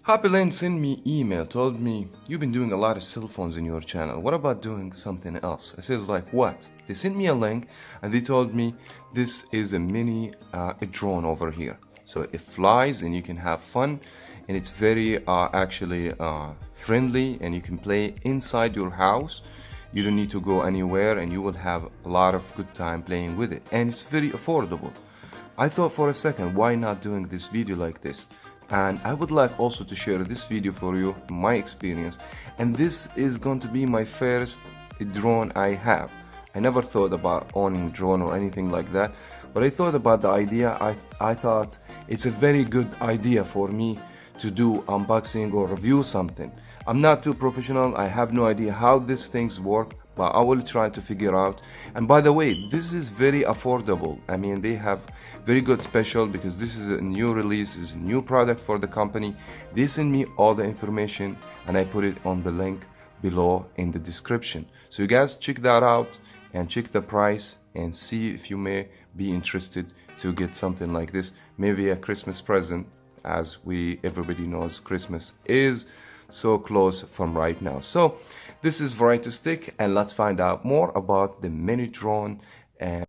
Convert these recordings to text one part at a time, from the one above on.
Hobbylane sent me email, told me, you've been doing a lot of cell phones in your channel. What about doing something else? I said, like, what? They sent me a link and they told me this is a mini a drone over here. So it flies and you can have fun, and it's very actually friendly, and you can play inside your house. You don't need to go anywhere and you will have a lot of good time playing with it. And it's very affordable. I thought for a second, why not doing this video like this? And I would like also to share this video for you, my experience. And this is going to be my first drone I have. I never thought about owning a drone or anything like that, but I thought about the idea. I thought it's a very good idea for me to do unboxing or review something. I'm not too professional, I have no idea how these things work, but I will try to figure out. And by the way, this is very affordable. I mean, they have very good special because this is a new release, is a new product for the company. They send me all the information and I put it on the link below in the description. So you guys check that out and check the price and see if you may be interested to get something like this. Maybe a Christmas present, as everybody knows Christmas is so close from right now. So this is Variety Stick, and let's find out more about the mini drone. And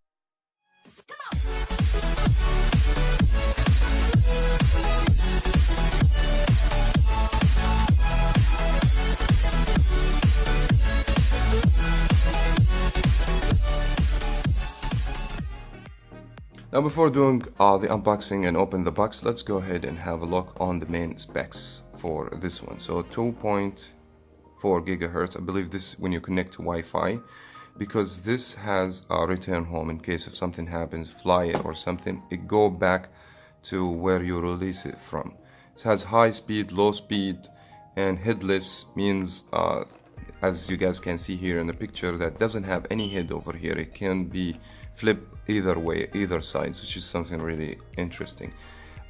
now, before doing the unboxing and open the box, let's go ahead and have a look on the main specs for this one. So 2.4 gigahertz, I believe this when you connect to Wi-Fi, because this has a return home in case if something happens, fly it or something, it go back to where you release it from. It has high speed, low speed, and headless means as you guys can see here in the picture, that doesn't have any head over here. It can be flipped either way, either sides, which is something really interesting.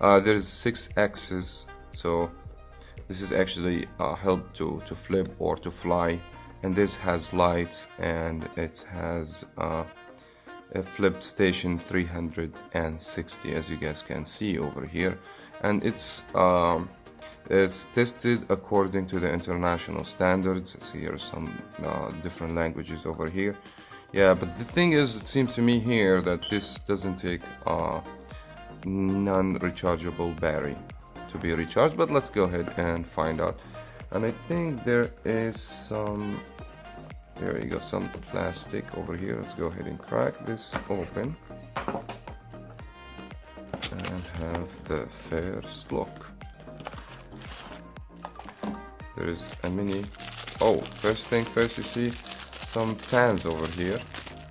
There's 6 axes, so this is actually help to flip or to fly. And this has lights, and it has a flip station 360, as you guys can see over here. And it's tested according to the international standards. So here are some different languages over here. Yeah, but the thing is, it seems to me here that this doesn't take non-rechargeable battery to be recharged, but let's go ahead and find out. And I think there is some, there you go, some plastic over here. Let's go ahead and crack this open and have the first look. There is a mini, oh, first thing first, you see some fans over here,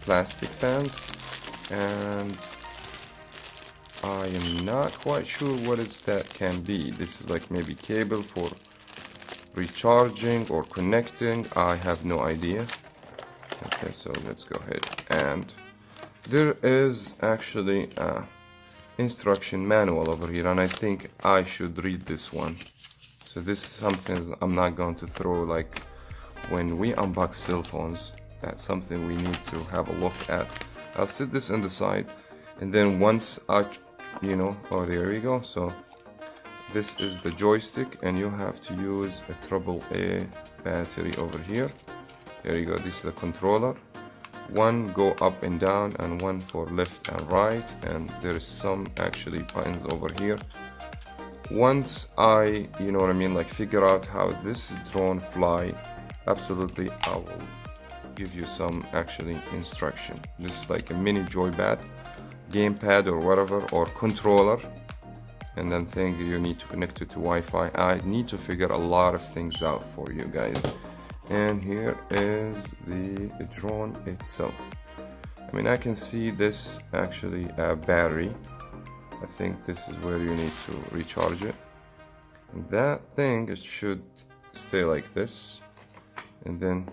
plastic fans, and I am not quite sure what that can be. This is like maybe cable for recharging or connecting, I have no idea. Okay, so let's go ahead, and there is actually a instruction manual over here, and I think I should read this one. So this is something I'm not going to throw, like when we unbox cell phones. That's something we need to have a look at. I'll set this on the side, and then once I, you know, oh, there we go. So this is the joystick, and you have to use a AAA battery over here. There you go, this is the controller. One go up and down, and one for left and right, and there's some actually buttons over here. Once I, you know what I mean, like figure out how this drone fly, absolutely I will give you some actually instruction. This is like a mini joypad, gamepad or whatever, or controller, and then thing you need to connect it to Wi-Fi. I need to figure a lot of things out for you guys. And here is the drone itself. I mean, I can see this actually a battery. I think this is where you need to recharge it. And that thing, it should stay like this, and then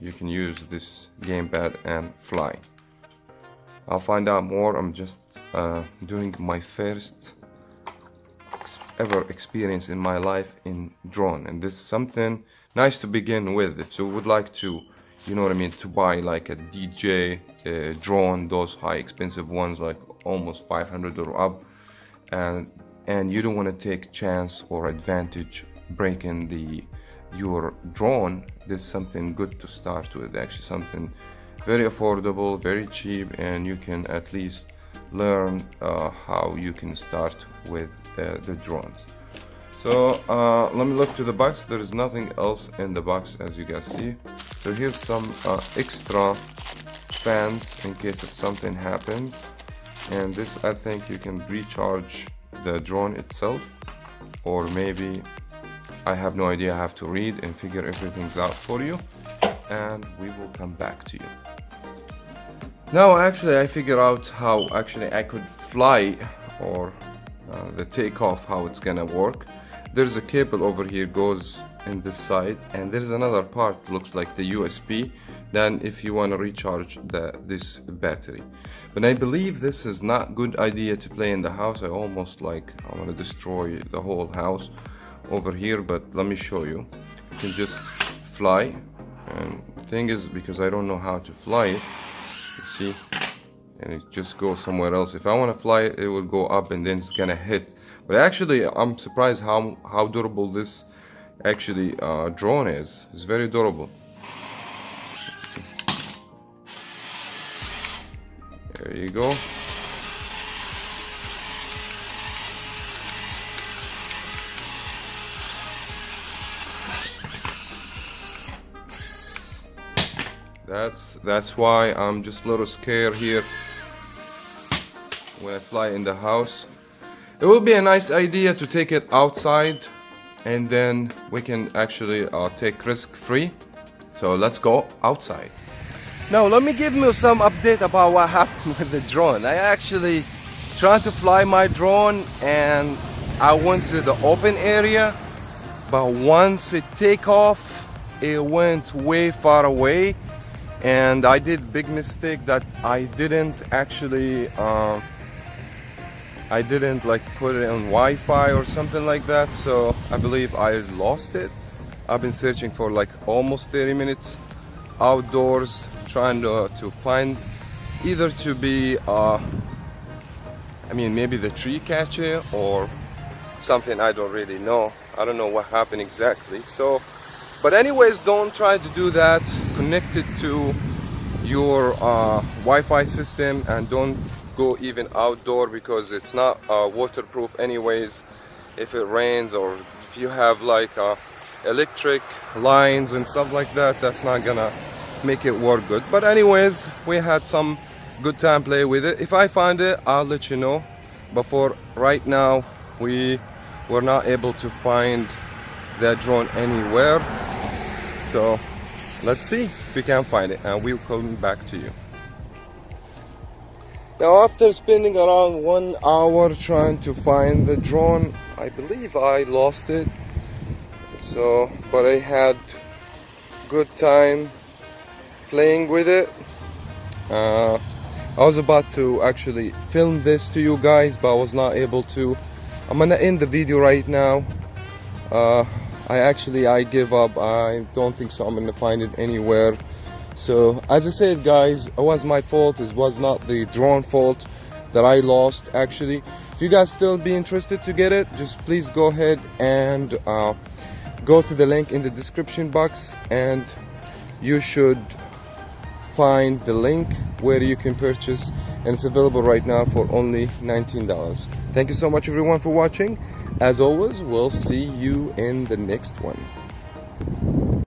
you can use this gamepad and fly. I'll find out more. I'm just doing my first ever experience in my life in drone, and this is something nice to begin with. If you would like to, you know what I mean, to buy like a DJ drone, those high expensive ones like almost 500 or up, and you don't want to take chance or advantage breaking your drone, this is something good to start with. Actually, something very affordable, very cheap, and you can at least learn how you can start with the drones. So let me look to the box. There is nothing else in the box, as you guys see. So here's some extra fans in case if something happens, and this, I think you can recharge the drone itself, or maybe, I have no idea. I have to read and figure everything's out for you, and we will come back to you. Now actually I figure out how actually I could fly, or the takeoff, how it's gonna work. There's a cable over here goes in this side, and there's another part looks like the USB, then if you want to recharge this battery. But I believe this is not good idea to play in the house. I almost like I want to destroy the whole house over here, but let me show you. You can just fly, and the thing is, because I don't know how to fly it, you see, and it just goes somewhere else. If I want to fly it, it will go up and then it's gonna hit. But actually I'm surprised how durable this actually drone is. It's very durable. There you go. That's why I'm just a little scared here when I fly in the house. It would be a nice idea to take it outside, and then we can actually take risk free. So let's go outside. Now let me give you some update about what happened with the drone. I actually tried to fly my drone and I went to the open area, but once it take off, it went way far away, and I did big mistake that I didn't actually I didn't like put it on Wi-Fi or something like that, so I believe I lost it. I've been searching for like almost 30 minutes outdoors, trying to find either to be I mean maybe the tree catcher or something. I don't really know. I don't know what happened exactly. So but anyways, don't try to do that. Connect it to your Wi-Fi system, and don't go even outdoor because it's not waterproof anyways. If it rains or if you have like electric lines and stuff like that, that's not gonna make it work good. But anyways, we had some good time play with it. If I find it, I'll let you know. But for right now, we were not able to find that drone anywhere, so let's see if we can find it, and we'll come back to you. Now after spending around 1 hour trying to find the drone, I believe I lost it. So but I had good time playing with it. I was about to actually film this to you guys, but I was not able to. I'm gonna end the video right now. I give up. I don't think so I'm gonna find it anywhere. So as I said guys, it was my fault. It was not the drone fault that I lost actually. If you guys still be interested to get it, just please go ahead and go to the link in the description box, and you should find the link where you can purchase, and it's available right now for only $19. Thank you so much everyone for watching. As always, we'll see you in the next one.